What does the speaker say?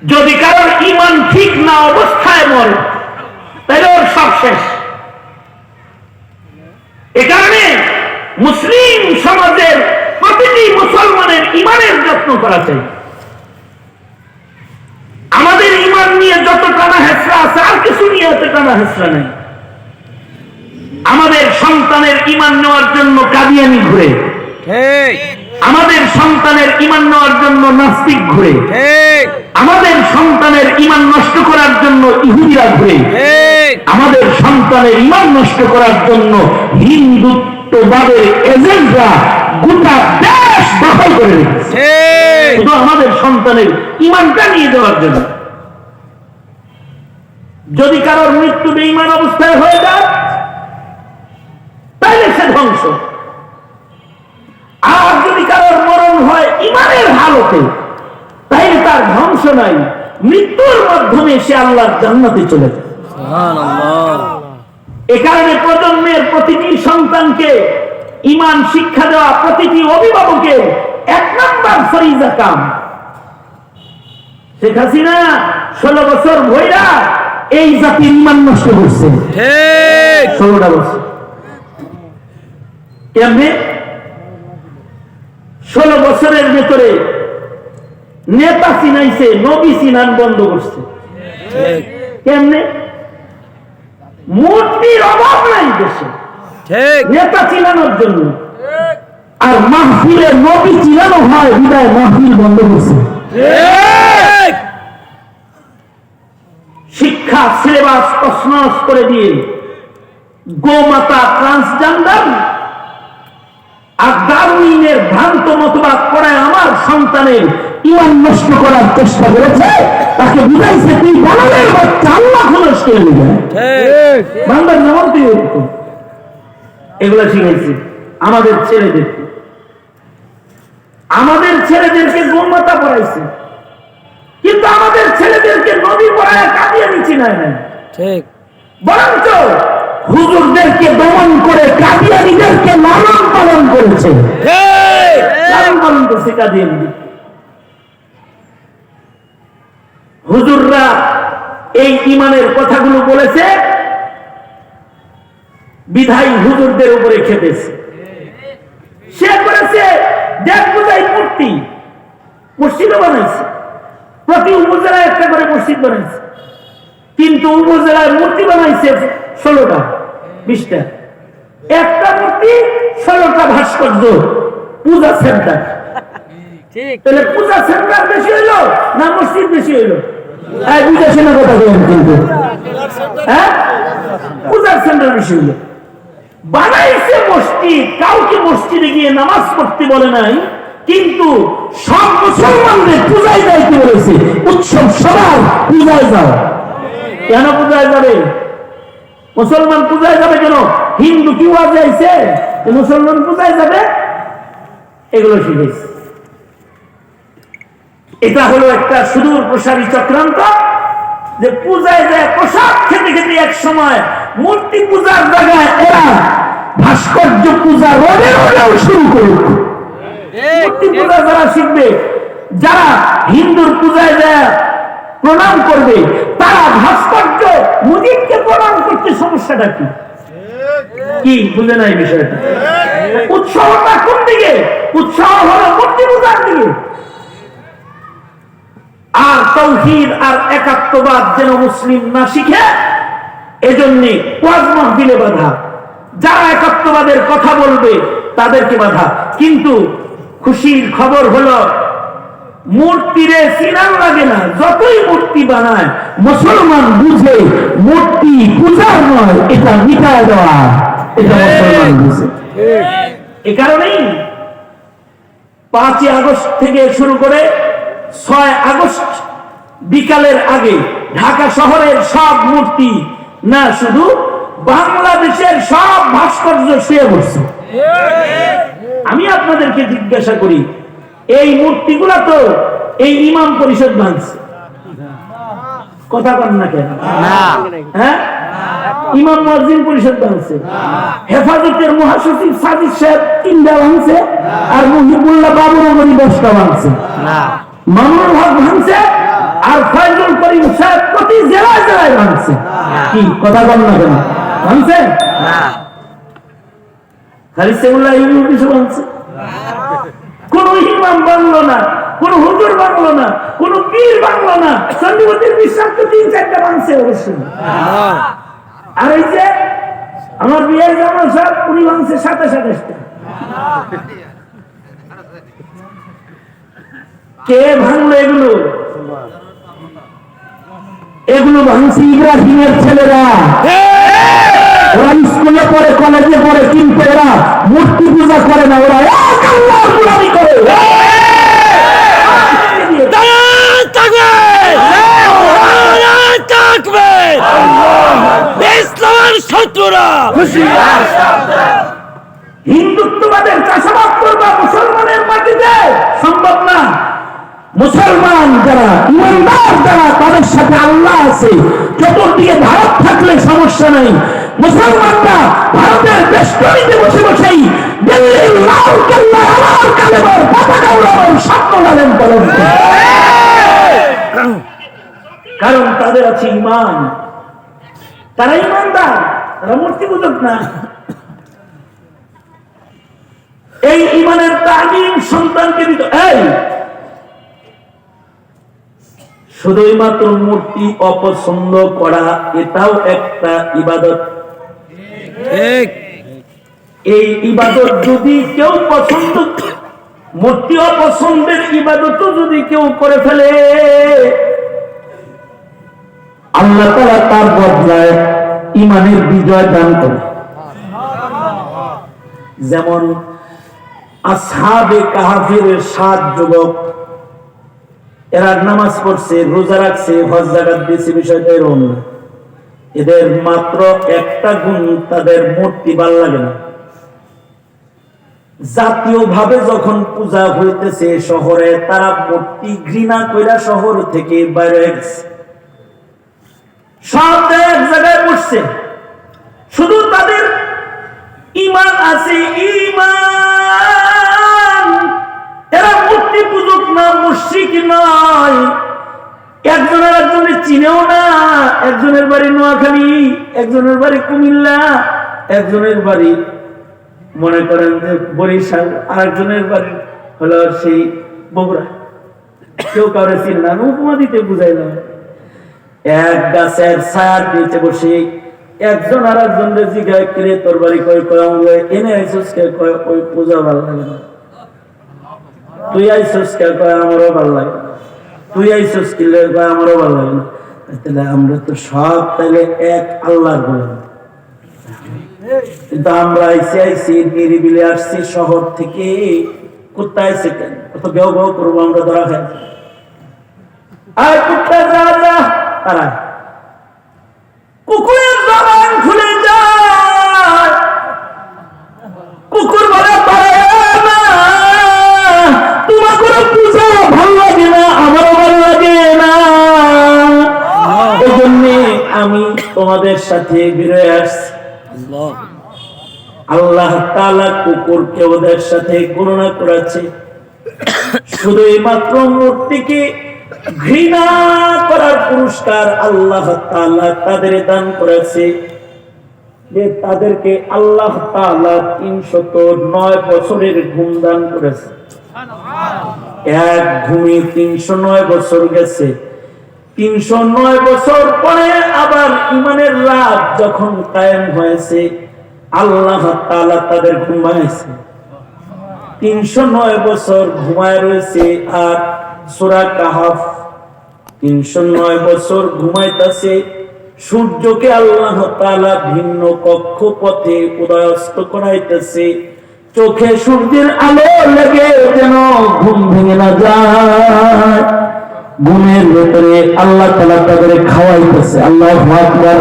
যদি কারোর ঈমান ঠিক না অবস্থায় মরে তাহলে ওর সব শেষ। এ কারণে মুসলিম সমাজের প্রতিটি মুসলমানের ঈমানের যত্ন করা চাই। আমাদের ঈমান নিয়ে যত টানা হেঁচড়া আছে আর কিছু নিয়ে এত টানা হেঁচড়া নেই। আমাদের সন্তানের ঈমান নেওয়ার জন্য কাদিয়ানি ঘুরে, আমাদের সন্তানের ঈমান নেওয়ার জন্য নাস্তিক ঘুরে, আমাদের সন্তানের ঈমান নষ্ট করার জন্য ইহুদিরা ঘুরে, আমাদের সন্তানের ঈমান নষ্ট করার জন্য হিন্দুত্ববাদের এজেন্টরা গোটা দেশ দখল করে রেখেছে শুধু আমাদের সন্তানের ঈমানটা নিয়ে দেওয়ার জন্য। যদি কারোর মৃত্যু বেঈমান অবস্থায় হয়ে যায় তাহলে সে ধ্বংস, আর যদি কারোর মরণ হয় ঈমানের হালতে তাহলে তার ধ্বংস নাই, মৃত্যুর মাধ্যমে সে আল্লাহর জান্নাতে চলে যায়। এ কারণে প্রজন্মের প্রতিটি সন্তানকে ঈমান শিক্ষা দেওয়া প্রতিটি অভিভাবকের ১ নম্বর ফরিজা কাম। শেখ হাসিনা ১৬ বছর ভৈরা এই জাতির ঈমান নষ্ট করছে, ১৬টা বছর। কেমনে? ১৬ বছরের ভেতরে নেতা চিনাইছে, নবী চিনান বন্ধ করছে। কেমনে? মূর্তির অভাব নাই দেশে নেতা চিনানোর জন্য, আর মাহফিলে নবী চিনানো হয় বিদায় মাহফিল বন্ধ করছে। শিক্ষা সিলেবাস তছনছ করে দিয়ে গোমাতা, ট্রান্সজেন্ডার আর দারুইনের ভ্রান্ত মতবাদ পড়ায় আমার সন্তানের ঈমান নষ্ট করার চেষ্টা করেছে। তাকে বুঝাইছে তুই বানালের বাচ্চা, আল্লাহ নষ্ট হয়ে যায়, বাংলার নাম তুই। এগুলা শিখাইছে আমাদের ছেলেদেরকে, আমাদের ছেলেদেরকে গোমাতা পড়াইছে, কিন্তু আমাদের ছেলেদেরকে নবী পড়ায় কাদিয়ানি চিনায় নাই। ঠিক, বরঞ্চ হুজুরদেরকে দমন করে কাদিয়ানীদেরকে লালন পালন করেছে, লালন পালন করছে কাদিয়ানী। হুজুররা এই ঈমানের কথাগুলো বলেছে বিধায়ী হুজুরদের উপরে খেপেছে। সে করেছে দেড় পূজায় মূর্তি, মসজিদও বানাইছে, প্রতি উপজেলায় একটা করে মসজিদ বানাইছে, কিন্তু উপজেলায় মূর্তি বানাইছে 16টা 20টা, একটা মূর্তি 16টা ভাস্কর্য, পূজা সেন্টার। তাহলে পূজা সেন্টার বেশি হইলো না মসজিদ বেশি হইলো? বুঝেছে না কথা বলেন? কিন্তু পূজার সেন্টার বেশি হইলো। বানাইছে মসজিদ, কাউকে মসজিদে গিয়ে নামাজ পড়তে বলে নাই, কিন্তু সব মুসলমানদের পূজায় যাইতে বলেছে। উৎসব সবার পূজায় যাও। কেন পূজায় যাবে? মুসলমান পূজায় যাবে কেন? হিন্দু কি ওয়াজে আইছে মুসলমান পূজায় যাবে? এগুলো শিখেছে। এটা হলো একটা সুদূর প্রসারী চক্রান্ত, যে পূজায় যায় প্রসাদ খেতে খেতে এক সময় মূর্তি পূজার জায়গায় এরা ভাস্কর্য পূজা রোডে রোডেও শুরু করুক। মূর্তি পূজা যারা শিখবে, যারা হিন্দুর পূজায় যায় প্রণাম করবে, তারা ভাস্কর্য মুজিবকে প্রণাম করতে সমস্যাটা কি? কি বুঝে নাই বিষয়টা? উৎসাহটা কোন দিকে? উৎসাহ হলো মূর্তি পূজার দিকে। আর তাওহীদ আর একাত্মবাদ যেন মুসলিম না শিখে, এজন্য ওয়াজ মাহফিলে বাধা, যারা একাত্মবাদের কথা বলবে তাদেরকে বাধা। কিন্তু খুশির খবর হলো মূর্তিরে চিনার লাগে না, যতই মূর্তি বানায় মুসলমান বুঝে মূর্তি পূজার নয়, এটা মিটায় দেওয়া, এটা মুসলমান বুঝে। এ কারণেই 5ই আগস্ট থেকে শুরু করে 6 আগস্ট বিকালের আগে ঢাকা শহরের সব মূর্তি না, শুধু বাংলাদেশের সব ভাস্কর্য শুয়ে পড়ছে। আমি আপনাদেরকে জিজ্ঞাসা করি, এই মূর্তিগুলা তো এই ইমাম পরিষদ ভাঙছে, কথা বলেন না কেন? হ্যাঁ, ইমাম মুয়াজ্জিন পরিষদ ভাঙছে, হেফাজতের মহাসচিব সাজিদ সাহেব 3টা ভাঙছে, আর মুহিবুল্লাহ বাবুনগরী 10টা ভাঙছে, মামুনুল হক ভাঙছে, আর মানছে? কি কথা বল না কেন? মানছে না, খালি সেগুলা ইউনিট কিছু মানছে। কোন ইমাম বাংলো না, কোন হুজুর বাংলো না, কোন পীর বাংলো না, সন্নিবতির বিশ্বাস তো 3-4টা মানছে অবশ্যই। আর এই যে আমার বিয়ের জামা সব উনি মানছে 27-28টা। কে ভাঙলো এগুলো? এগুলো ভাঙছে ইব্রাহিমের ছেলেরা। ওরা স্কুলে পড়ে, কলেজে পড়ে, কিন্তু ওরা মূর্তি পূজা করে না, ওরা এক আল্লাহর গোলামি করে। শত্রুরা হিন্দুত্ববাদের চাষাবাদ করবা মুসলমানের মাটিতে সম্ভব না। মুসলমান যারা ইমানদার যারা তাদের সাথে আল্লাহ আছে। চতুর্দিকে ভারত থাকলে সমস্যা নেই। মুসলমানরা ভারতের বেষ্টনীতে বসে বসেই দিল্লির লাল কেল্লা আমার কালেমার পতাকা উড়ানোর স্বপ্ন লালন পালন করে, কারণ তাদের আছে ইমান। তারা ইমানদার, তারা মূর্তি পূজক না। এই ইমানের তালিম সন্তানকে দিত। এই শুধুই মাত্র মূর্তি অপছন্দ করা এটাও একটা ইবাদত। এই ইবাদত যদি কেউ পছন্দ, মূর্তি অপছন্দের ইবাদত যদি কেউ করে ফেলে, আল্লাহ তাআলা তার বদলায় ইমানের বিজয় দান করে। যেমন আসহাবে কাহাফের 7 যুবক, এরা নামাজ পড়ছে, রোজা রাখছে, হজ যাকাত দিয়েছে, বিষয়টা এরকম না। এদের মাত্র একটা গুণ, তাদের মূর্তি ভাল লাগে না। জাতীয় ভাবে যখন পূজা হইতেছে শহরে, তারা মূর্তি ঘৃণা কইরা শহর থেকে বাইরে হয়ে গেছে। সব এক জায়গায় বসছে, শুধু তাদের ইমান আছে, ইমান। এরা মূর্তি পূজক না, মুশরিক নয়। একজনের একজনের চিনেও না। একজনের বাড়ি নোয়াখালী, একজনের বাড়ি কুমিল্লা, একজনের বাড়ি মনে করেন যে বরিশাল, আরেকজনের বাড়ি হলো সেই বগুড়া। কেউ কাউরে চিনে না, উপমা দিতে বুঝাইলাম। এক গাছের ছায়ার নিচে বসে একজন আর একজনের জিগায়, কিরে তোর বাড়ি কয়? কয় আমলে। এনে আইসুস কে? কয় ওই পূজা ভালো লাগে না। তুই আইসুস কে? কয় আমারও ভালো লাগে। তুই আইসুস কিলে? কয় আমারও ভালো লাগে না। তাহলে আমরা তো সব তাহলে এক আল্লাহর গোলাম। কিন্তু আমরা আইসি নিরিবিলি আসছি শহর থেকে। কোথায় আইসি কেন? কত গেও গেও করবো আমরা, ধরা খাই। আর কুত্তা যা যা, তারা কুকুরের জবান খুলে যায়। কুকুর বলে তোমার কোনো পূজা ভালো লাগে না, আমারও ভালো লাগে না, এই জন্য আমি তোমাদের সাথে বেরোয় আসছি। আল্লাহ তাআলা কুকুরকে ওদের সাথে গণনা করেছে। শুধুই মাত্র মূর্তিকে ঘৃণা করার পুরস্কার আল্লাহ তাআলা তাদের দান করেছে, যে তাদেরকে আল্লাহ তাআলা 309 বছরের ঘুম দান করেছে। এক ঘুমে 309 বছর গেছে। 309 বছর পরে আবার ইমানের রাত যখন কায়েম হয়েছে, আল্লাহ তাআলা তাদের ঘুমাইছে। 309 বছর ঘুমায় রয়েছে। আর সূরা কাহাফ 309 বছর ঘুমাইতেছে। সূর্যকে আল্লাহ তাআলা ভিন্ন কক্ষপথে উদয়াস্ত করাইতেছে। চোখে সূর্যের আলো লেগে যেন ঘুম ভেঙে না যায়। ঘুমের ভেতরে আল্লাহ তাআলা তাদের খাওয়াইতেছে। আল্লাহু আকবার।